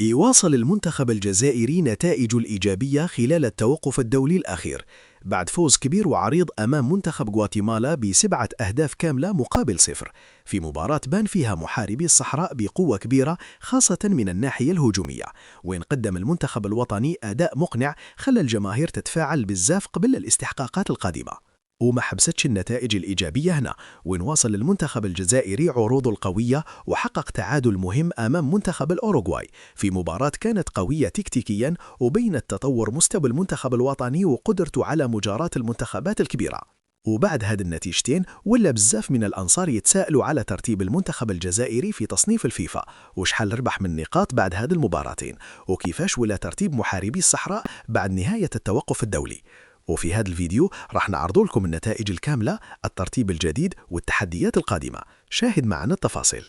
يواصل المنتخب الجزائري نتائج الإيجابية خلال التوقف الدولي الأخير بعد فوز كبير وعريض أمام منتخب غواتيمالا ب7 أهداف كاملة مقابل 0 في مباراة بان فيها محاربي الصحراء بقوة كبيرة خاصة من الناحية الهجومية، وين قدم المنتخب الوطني أداء مقنع خلى الجماهير تتفاعل بالزاف قبل الاستحقاقات القادمة. وما حبستش النتائج الإيجابية هنا، وين واصل المنتخب الجزائري عروضه القوية وحقق تعادل مهم أمام منتخب الأوروغواي في مباراة كانت قوية تكتيكيا وبين تطور مستوى المنتخب الوطني وقدرته على مجاراة المنتخبات الكبيرة. وبعد هاد النتيجتين ولا بزاف من الأنصار يتساءلوا على ترتيب المنتخب الجزائري في تصنيف الفيفا، وشحال ربح من نقاط بعد هاد المباراتين، وكيفاش ولا ترتيب محاربي الصحراء بعد نهاية التوقف الدولي. وفي هذا الفيديو راح نعرض لكم النتائج الكاملة، الترتيب الجديد والتحديات القادمة. شاهد معنا التفاصيل.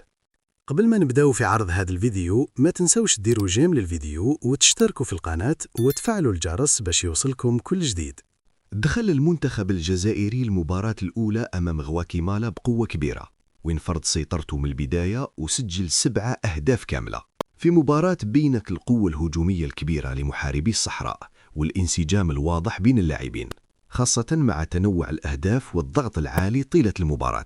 قبل ما نبداو في عرض هذا الفيديو ما تنسوش ديروا جيم للفيديو وتشتركوا في القناة وتفعلوا الجرس باش يوصلكم كل جديد. دخل المنتخب الجزائري المباراة الأولى أمام غواتيمالا بقوة كبيرة، وين فرض سيطرته من البداية وسجل 7 أهداف كاملة في مباراة بينت القوة الهجومية الكبيرة لمحاربي الصحراء والانسجام الواضح بين اللاعبين، خاصة مع تنوع الأهداف والضغط العالي طيلة المباراة.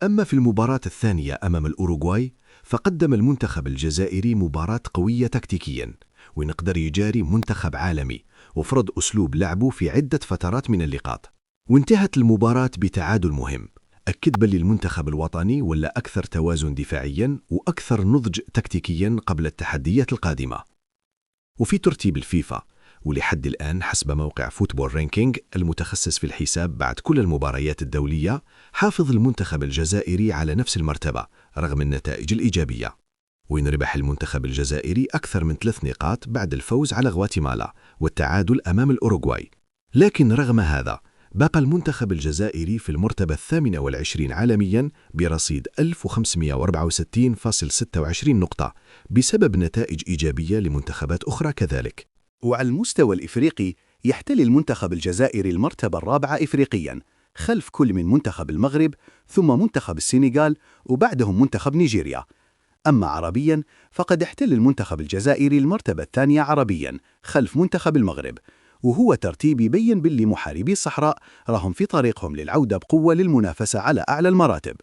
أما في المباراة الثانية أمام الأوروغواي فقدم المنتخب الجزائري مباراة قوية تكتيكيا، ونقدر يجاري منتخب عالمي وفرض أسلوب لعبه في عدة فترات من اللقاءات، وانتهت المباراة بتعادل مهم أكد بل المنتخب الوطني ولا أكثر توازن دفاعيا وأكثر نضج تكتيكيا قبل التحديات القادمة. وفي ترتيب الفيفا ولحد الآن حسب موقع فوتبول رانكينج المتخصص في الحساب بعد كل المباريات الدولية، حافظ المنتخب الجزائري على نفس المرتبة رغم النتائج الإيجابية، وين ربح المنتخب الجزائري أكثر من 3 نقاط بعد الفوز على غواتيمالا والتعادل أمام الأوروغواي. لكن رغم هذا بقى المنتخب الجزائري في المرتبة 28 عالميا برصيد 1564.26 نقطة بسبب نتائج إيجابية لمنتخبات أخرى كذلك. وعلى المستوى الإفريقي يحتل المنتخب الجزائري المرتبة الرابعة إفريقيا خلف كل من منتخب المغرب ثم منتخب السنغال وبعدهم منتخب نيجيريا. أما عربيا فقد احتل المنتخب الجزائري المرتبة الثانية عربيا خلف منتخب المغرب، وهو ترتيب يبين باللي محاربي الصحراء راهم في طريقهم للعودة بقوة للمنافسة على أعلى المراتب.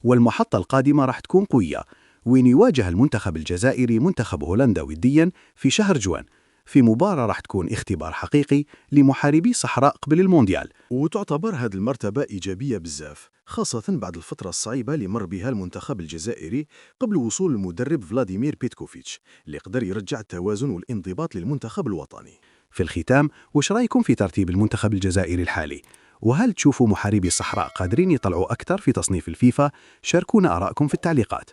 والمحطة القادمة راح تكون قوية، وين يواجه المنتخب الجزائري منتخب هولندا وديا في شهر جوان في مباراة راح تكون اختبار حقيقي لمحاربي الصحراء قبل المونديال. وتعتبر هذه المرتبة إيجابية بزاف، خاصة بعد الفترة الصعيبة اللي مر بها المنتخب الجزائري قبل وصول المدرب فلاديمير بيتكوفيتش اللي قدر يرجع التوازن والانضباط للمنتخب الوطني. في الختام، وش رايكم في ترتيب المنتخب الجزائري الحالي؟ وهل تشوفوا محاربي الصحراء قادرين يطلعوا أكثر في تصنيف الفيفا؟ شاركونا آراءكم في التعليقات.